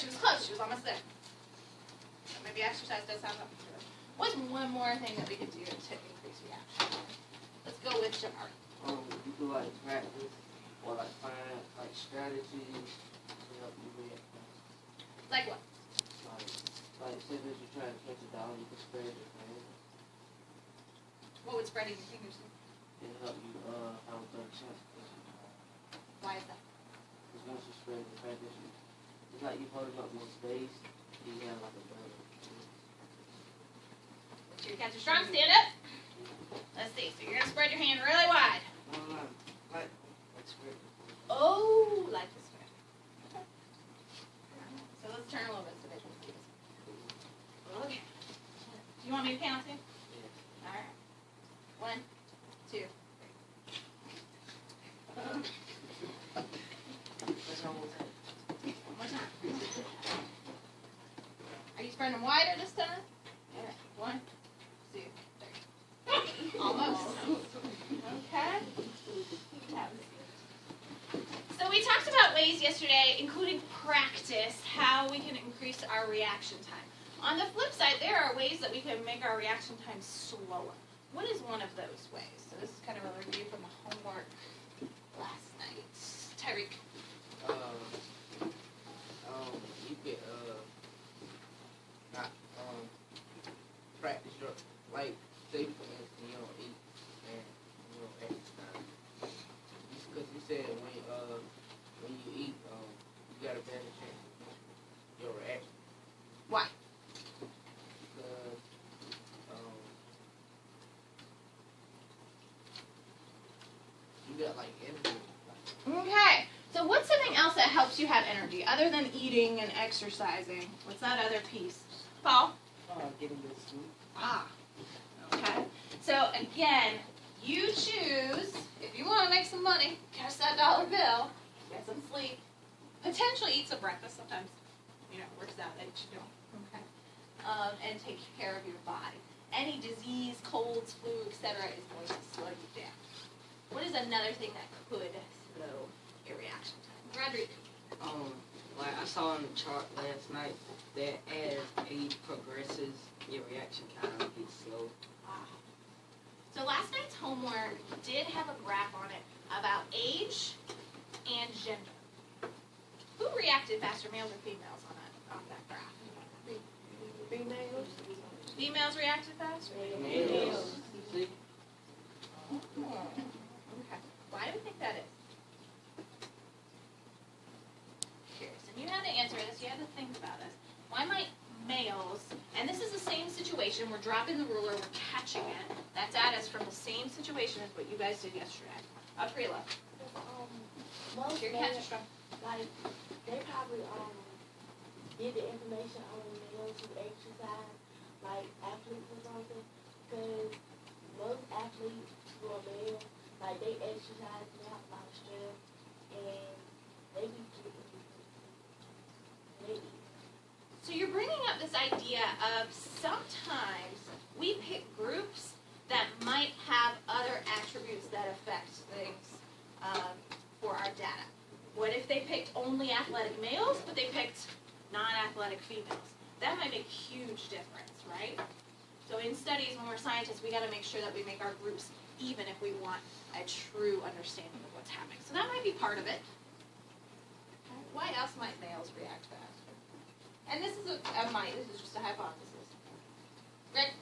She was close. She was almost there. So maybe exercise does have something to do with it. What's one more thing that we could do to increase reaction time? Let's go with Jamar. You could like practice or like find like strategies to help you react. Like what? Like say that you're trying to catch a dog, you can spread your fingers. What would spreading your fingers do? It'll help you have a better chance to catch a dog. Why is that? Because once you spread your fingers, it's like you're holding up more space, you have like a better chance. Your cats are strong. Stand up. Let's see. So you're gonna spread your hand really wide. Like spread. Oh, like this way. Okay. So let's turn a little bit so they can see this. Okay. Do you want me to count too? Yeah. All right. 1, 2, 3. That's one more time. One more time. Are you spreading them wider this time? All right. 1, 2, 3. Almost. Okay. So we talked about ways yesterday, including practice, how we can increase our reaction time. On the flip side, there are ways that we can make our reaction time slower. What is one of those ways? So this is kind of a review from the homework last night. Tyreek. You could not practice your like say for instance you don't eat and you don't exercise. Because you said when you eat you got a better chance of your reaction. Why? Because you got like energy. Okay. So what's something else that helps you have energy other than eating and exercising? What's that other piece? Paul? Getting good sleep. Ah. Okay. So again, you choose, if you want to make some money, catch that dollar bill, get some sleep, potentially eat some breakfast. Sometimes, it works out that you don't. Okay. And take care of your body. Any disease, colds, flu, etc. is going to slow you down. What is another thing that could slow your reaction time? Roderick. Like I saw on the chart last night that as age progresses, your reaction time gets slow. So last night's homework did have a graph on it about age and gender. Who reacted faster, males or females, on that graph? Females. Females reacted faster? Males. See? Okay. Why do we think that is? Curious. And you had to answer this. You had to think about this. Why might males, and this is the same situation, we're dropping the ruler, we're catching it. That data is from the same situation as what you guys did yesterday. Aprila. Most Your cats are males, strong. like, they probably get the information on males who exercise, like athletes or something, because most athletes who are male, like they exercise, they have a lot of strength, and they be getting, they eat. So you're bringing up this idea of sometimes we pick groups that might have other attributes that affect things for our data. What if they picked only athletic males, but they picked non-athletic females? That might make a huge difference, right? So in studies, when we're scientists, we got to make sure that we make our groups even if we want a true understanding of what's happening. So that might be part of it. Why else might males react faster? And this is this is just a hypothesis. Rick?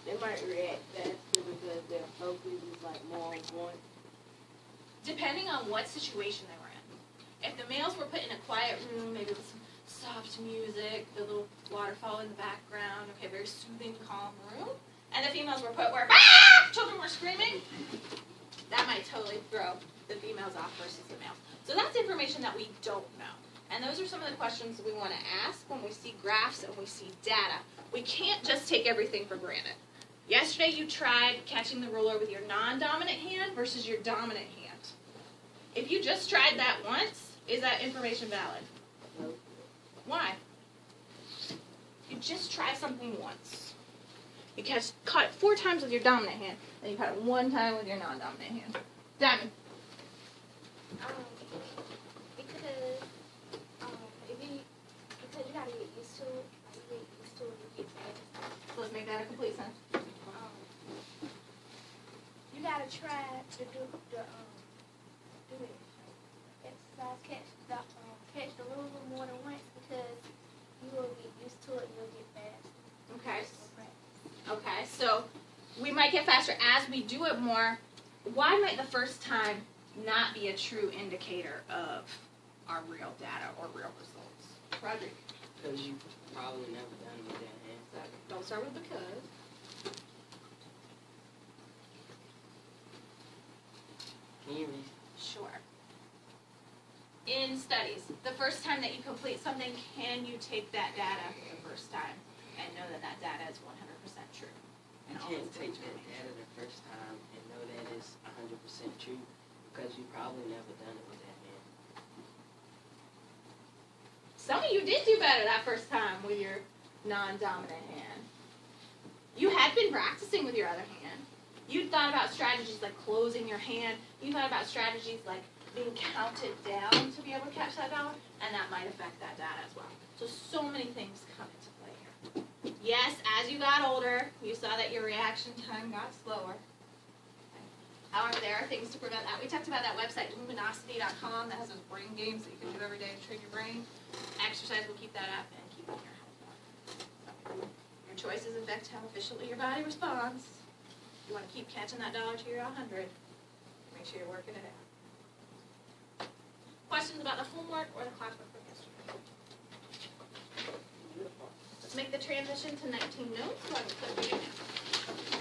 They might react faster because their focus is like more on point. Depending on what situation they were in. If the males were put in a quiet room, maybe with some soft music, the little waterfall in the background, okay, very soothing, calm room, and the females were put where children were screaming, that might totally throw the females off versus the males. So that's information that we don't know. And those are some of the questions we want to ask when we see graphs and we see data. We can't just take everything for granted. Yesterday you tried catching the ruler with your non-dominant hand versus your dominant hand. If you just tried that once, is that information valid? No. Why? You just try something once. You caught it 4 times with your dominant hand, then you caught it 1 time with your non-dominant hand. Diamond. Because if to do the exercise, catch the rules more than once because you will get used to it and you'll get fast. Okay. Okay, so we might get faster as we do it more. Why might the first time not be a true indicator of our real data or real results? Roderick. Because you probably never done it with that hand. Don't start with because. Can you read? Sure. In studies, the first time that you complete something, can you take that data the first time and know that that data is 100% true? You can't take that data the first time and know that it's 100% true because you probably never done it with that hand. Some of you did do better that first time with your non-dominant hand. You had been practicing with your other hand. You thought about strategies like closing your hand. You thought about strategies like being counted down to be able to catch that dollar, and that might affect that data as well. So many things come into play here. Yes, as you got older, you saw that your reaction time got slower. However, there are things to prevent that. We talked about that website, luminosity.com, that has those brain games that you can do every day to train your brain. Exercise will keep that up and keep your health more. Your choices affect how efficiently your body responds. You want to keep catching that dollar to your 100. Make sure you're working it out. Questions about the homework or the classwork from yesterday? Let's make the transition to 19 notes. Go ahead and click reading now.